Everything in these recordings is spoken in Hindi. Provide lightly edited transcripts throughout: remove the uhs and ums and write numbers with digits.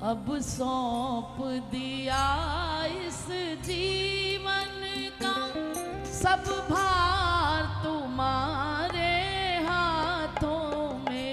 अब सौंप दिया इस जीवन का सब भार तुम्हारे हाथों में।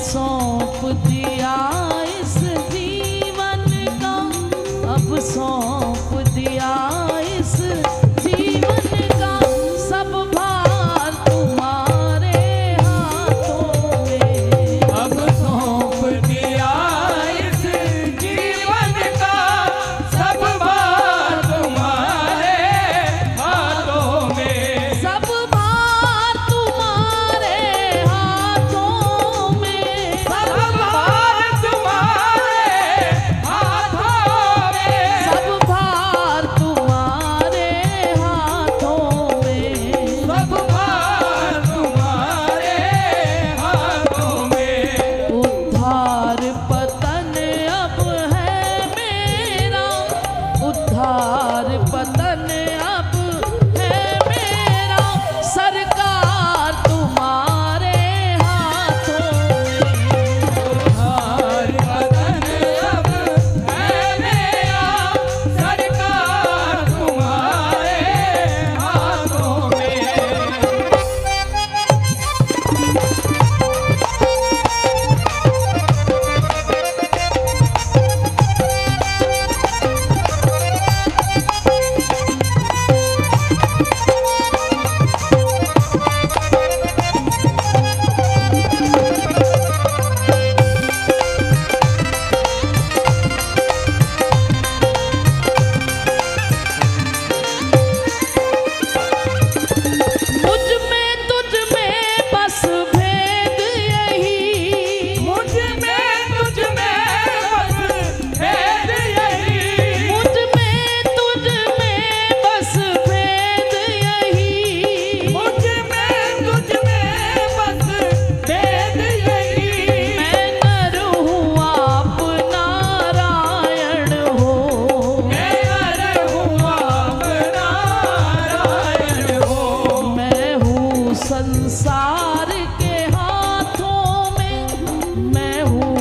सौंप दिया इस जीवन का अब सौंप दिया इस जीवन का सब भार तुम्हारे हाथों में। अब सौंप दिया इस जीवन का सब भार तुम्हारे हाथों में। सब भार तुम्हारे हाथों में। सब भार तुम्हारे हाथों में। सब भार तुम्हारे हाथों में। सब भार तुम्हारे हाथों में। उद्धार पतन अब है मेरा, उद्धार पतन अब है मेरा, सरकार तुम्हारे हाथों में। उद्धार पतन अब है मेरा, सरकार तुम्हारे हाथों में। मुझ में तुझ में बस भेद यही, मुझ में तुझ में बस भेद यही। मुझ में तुझ में बस भेद यही। मुझ में तुझ में बस भेद यही। मैं नर हूँ आप नारायण हो। मैं नर हूँ आप नारायण हो। मैं हूँ संसार के हाथों में, मैं हूँ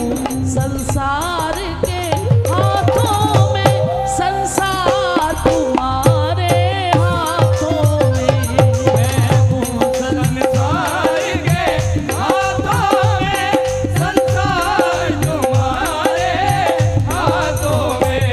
संसार के हाथों में, संसार तुम्हारे हाथों में। मैं हूँ संसार के हाथों में, संसार तुम्हारे हाथों में।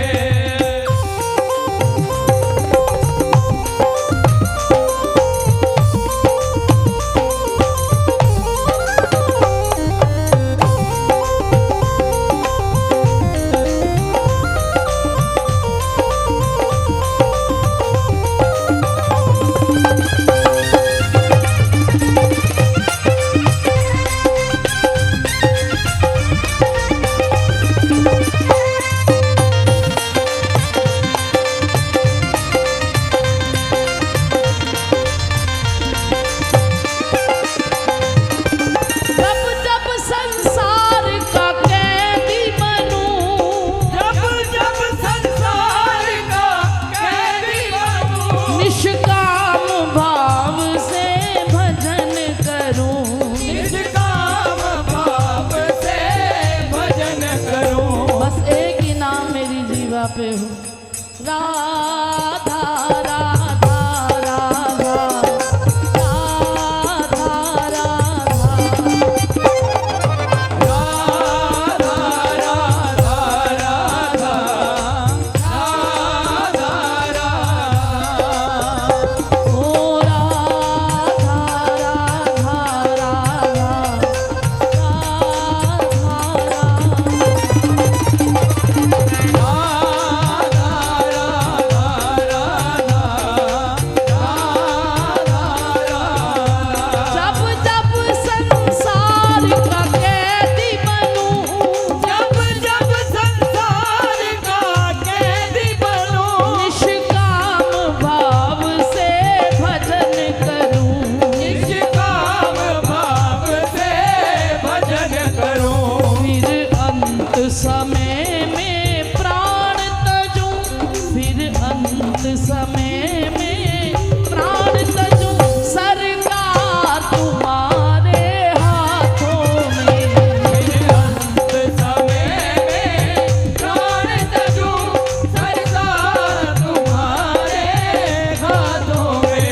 जब जब संसार का कैदी बनूं, जब जब संसार का कैदी बनूं, निष्काम भाव से भजन करूं। निष्काम भाव से भजन करूं। बस एक ही नाम मेरी जीवा पे हो, राधा राधा राधा राधा राधा। राधा राधा राधा राधा राधा। ओ राधा राधा राधा राधा राधा। समय में प्राण तजूं, फिर अंत समय में प्राण तजूं, सरकार तुम्हारे हाथों में। अंत समय में प्राण तजूं, सरकार तुम्हारे हाथों में।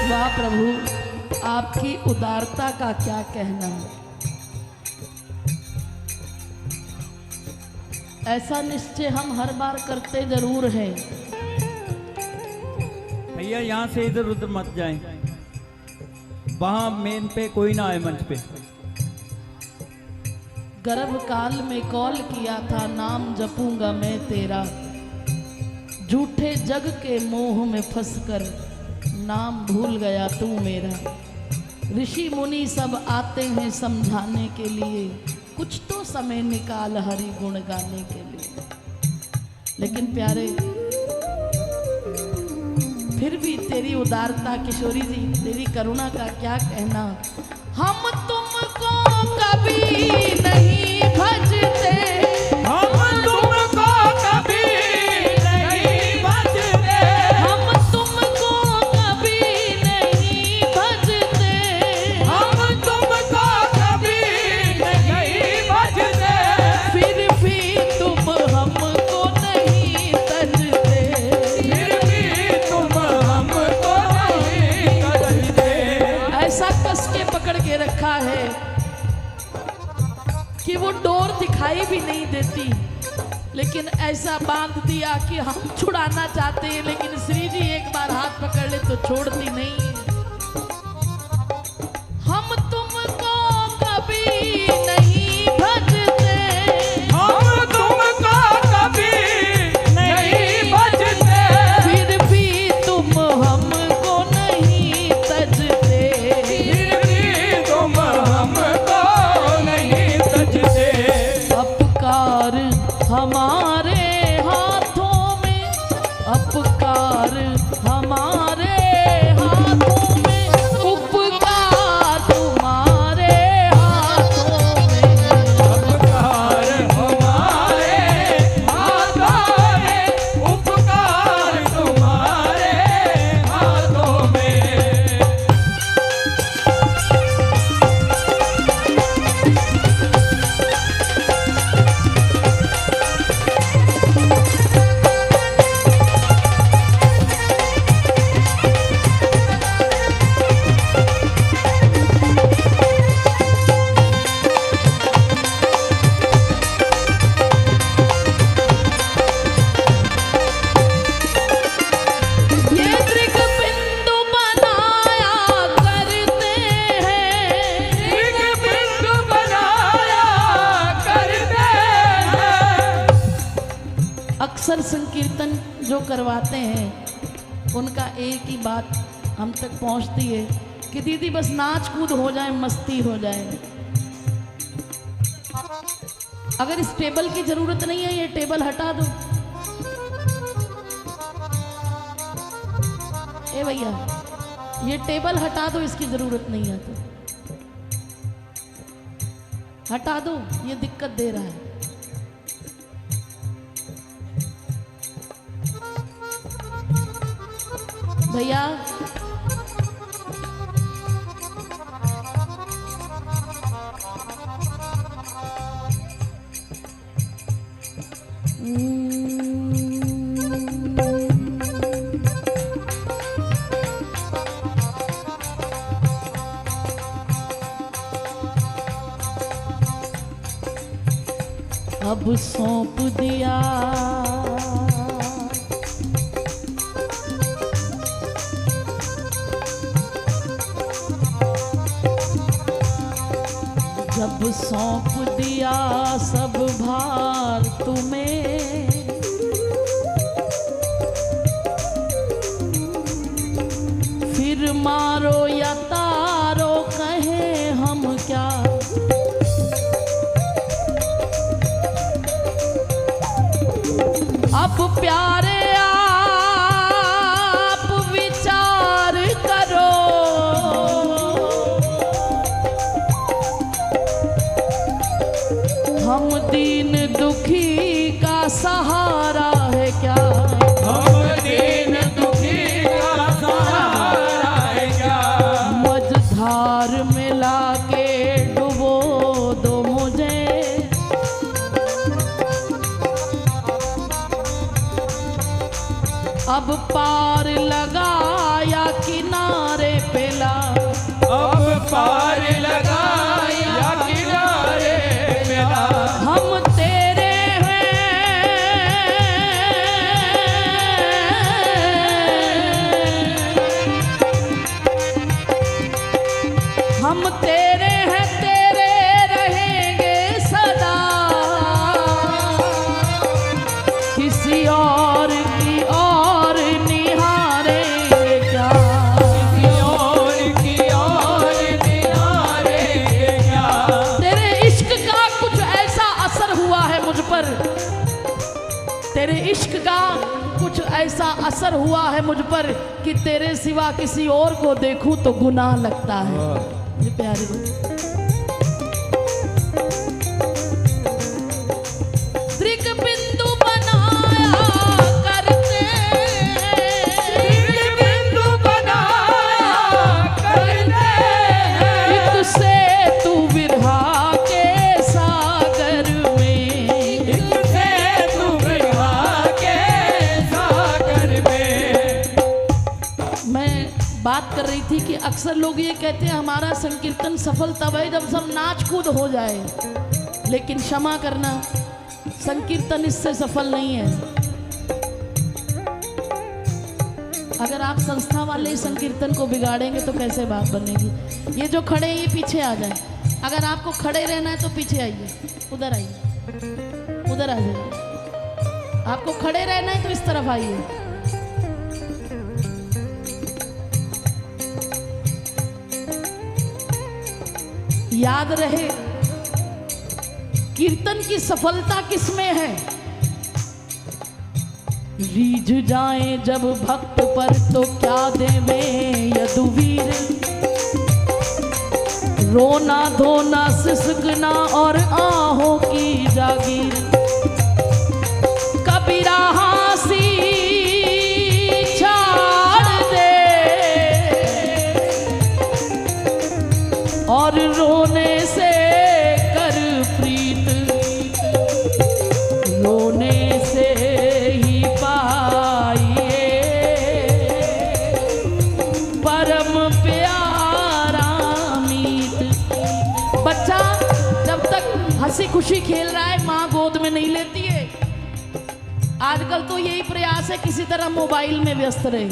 वाह प्रभु, आपकी उदारता का क्या कहना। ऐसा निश्चय हम हर बार करते जरूर हैं। भैया यहाँ से इधर उधर मत जाएं, वहां मेन पे कोई ना आए मंच पे। गर्भ काल में कॉल किया था, नाम जपूंगा मैं तेरा, झूठे जग के मोह में फंसकर नाम भूल गया तू मेरा। ऋषि मुनि सब आते हैं समझाने के लिए, कुछ तो समय निकाल हरि गुण गाने के लिए। लेकिन प्यारे, फिर भी तेरी उदारता किशोरी जी, तेरी करुणा का क्या कहना। हम तुमको कभी नहीं भजते, हम तुमको कभी नहीं भजते, हम तुमको कभी नहीं भजते, हम तुमको कभी नहीं भजते, फिर भी तुम हमको नहीं तजते। फिर भी तुम हमको नहीं भजते। ऐसा कस के पकड़ के रखा है कि वो डोर दिखाई भी नहीं देती, लेकिन ऐसा बांध दिया कि हम छुड़ाना चाहते हैं, लेकिन श्री जी एक बार हाथ पकड़ ले तो छोड़ती नहीं। हम तुमको कभी नहीं भजते, हम तुमको कभी नहीं भजते, फिर भी तुम हमको नहीं तजते। फिर भी तुम हमको नहीं तजते। अपकार हमारे हाथों में, अपकार हमारे हाथों में, उपकार तुम्हारे हाथों में। उपकार हमारे हाथों में, उपकार तुम्हारे हाथों में। ये दृग बिंदु बनाया करते हैं, एक बिंदु बनाया करते हैं। अक्सर संकीर्तन जो करवाते हैं उनका एक ही बात हम तक पहुंचती है कि दीदी बस नाच कूद हो जाए, मस्ती हो जाए। अगर इस टेबल की जरूरत नहीं है, ये टेबल हटा दो। ए भैया, ये टेबल हटा दो, इसकी जरूरत नहीं है तो हटा दो, ये दिक्कत दे रहा है। भैया अब सौंप दिया जब सौंप दिया सब भार तुम्हें, अब प्यारे आप विचार करो, हम दीन दुखी का सहारा है क्या, हम दीन दुखी का सहारा है क्या, मझधार में लाके डुबो दो मुझे, अब पार लगा या किनारे पे ला, अब पार लगा या किनारे मिला, हम तेरे हैं, हम तेरे हैं, तेरे रहेंगे सदा, किसी और की और निहारेंगे क्या, किसी और की और निहारेंगे क्या, तेरे इश्क का कुछ ऐसा असर हुआ है मुझ पर, तेरे इश्क का कुछ ऐसा असर हुआ है मुझ पर कि तेरे सिवा किसी और को देखूं तो गुनाह लगता है। ये प्यारे दृग बिंदु बनाया करते, बिंदु बनाया करते हैं, एक से तू विरहा के सागर में, से तू बिरहा के सागर में। मैं बात कर रही थी कि अक्सर लोग ये कहते हैं हमारा संकीर्तन सफल तब है जब सब नाच कूद हो जाए, लेकिन क्षमा करना, संकीर्तन इससे सफल नहीं है। अगर आप संस्था वाले ही संकीर्तन को बिगाड़ेंगे तो कैसे बात बनेगी। ये जो खड़े हैं ये पीछे आ जाए, अगर आपको खड़े रहना है तो पीछे आइए, उधर आइए, उधर आ जाइए। आपको खड़े रहना है तो इस तरफ आइए। याद रहे कीर्तन की सफलता किसमें है। रीझ जाए जब भक्त पर तो क्या देवे यदुवीर, रोना धोना सिसकना और आहों की जागीर, कबीरा हासी छाड़ दे और रोने से कर प्रीत, रोने से ही पाइए परम प्यारा मीत। बच्चा जब तक हंसी खुशी खेल रहा है माँ गोद में नहीं लेती है। आजकल तो यही प्रयास है किसी तरह मोबाइल में व्यस्त रहे,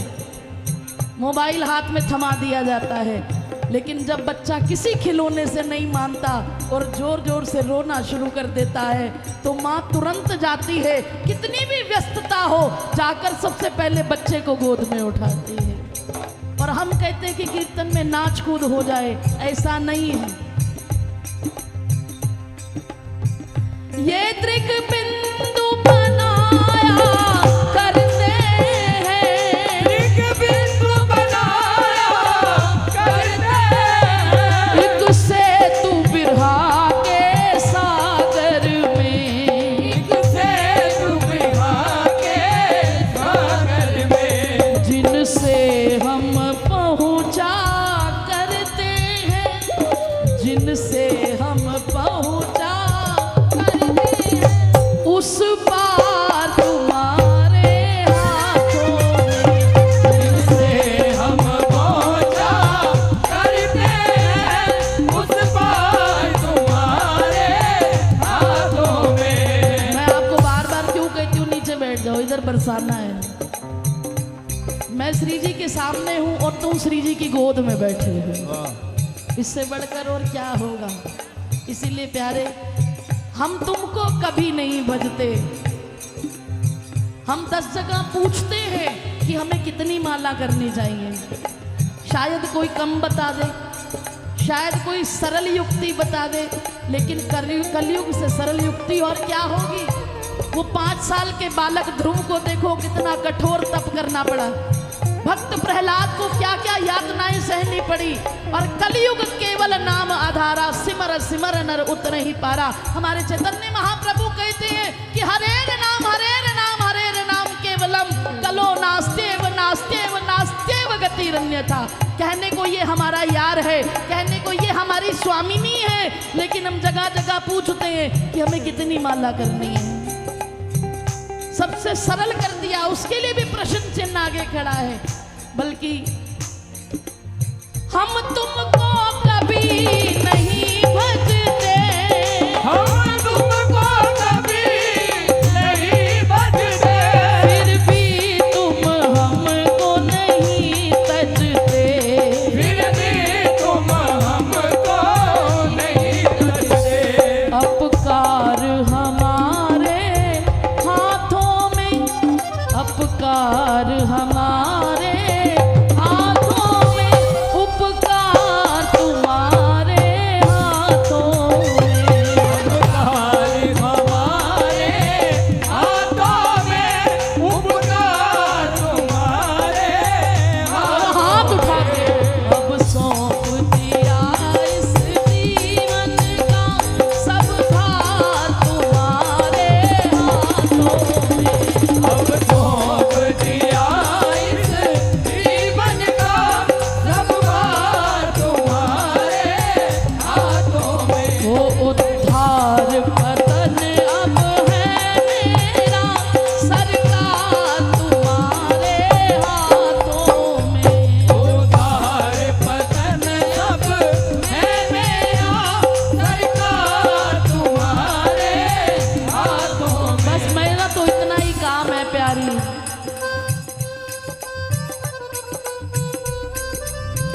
मोबाइल हाथ में थमा दिया जाता है। लेकिन जब बच्चा किसी खिलौने से नहीं मानता और जोर जोर से रोना शुरू कर देता है तो माँ तुरंत जाती है, कितनी भी व्यस्तता हो, जाकर सबसे पहले बच्चे को गोद में उठाती है। और हम कहते हैं कि कीर्तन में नाच कूद हो जाए, ऐसा नहीं है। ये दृग बिंदु बनाया करते हैं, दृग बिंदु बनाया करते हैं, एक से तू बिरहा के सागर में, एक से तू बिरहा के सागर में, जिनसे हम पहुँचा करते हैं, जिनसे हम पहुँचा करते हैं, उस पार तुम्हारे हाथों में, जिनसे हम पहुँचा करते हैं, उस पार तुम्हारे हाथों में। मैं आपको बार बार क्यों कहती हूँ नीचे बैठ जाओ, इधर बरसाना है। मैं श्री जी के सामने हूँ और तुम श्री जी की गोद में बैठे हो, इससे बढ़कर और क्या होगा। इसीलिए प्यारे हम तुमको कभी नहीं भजते, हम 10 जगह पूछते हैं कि हमें कितनी माला करनी चाहिए। शायद कोई कम बता दे, शायद कोई सरल युक्ति बता दे, लेकिन कलयुग से सरल युक्ति और क्या होगी। वो 5 साल के बालक ध्रुव को देखो कितना कठोर तप करना पड़ा। भक्त प्रहलाद को क्या क्या यातनाएं सहनी पड़ी। और कलयुग केवल नाम आधारा, सिमर सिमर नर उतर ही पारा। हमारे चैतन्य महाप्रभु कहते हैं कि हरेर नाम केवलम कलो नास्तेव नास्तेव नास्तेव गतिरन्यथा। कहने को ये हमारा यार है, कहने को ये हमारी स्वामिनी है, लेकिन हम जगह जगह पूछते हैं कि हमें कितनी माला करनी है। सबसे सरल कर दिया, उसके लिए भी प्रश्न चिन्ह आगे खड़ा है। बल्कि हम तुमको कभी नहीं